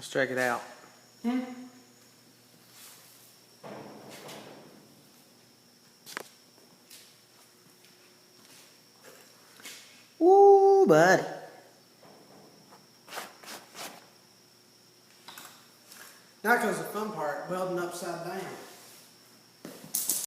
Let's check it out. Woo, buddy. Now comes the fun part, welding upside down.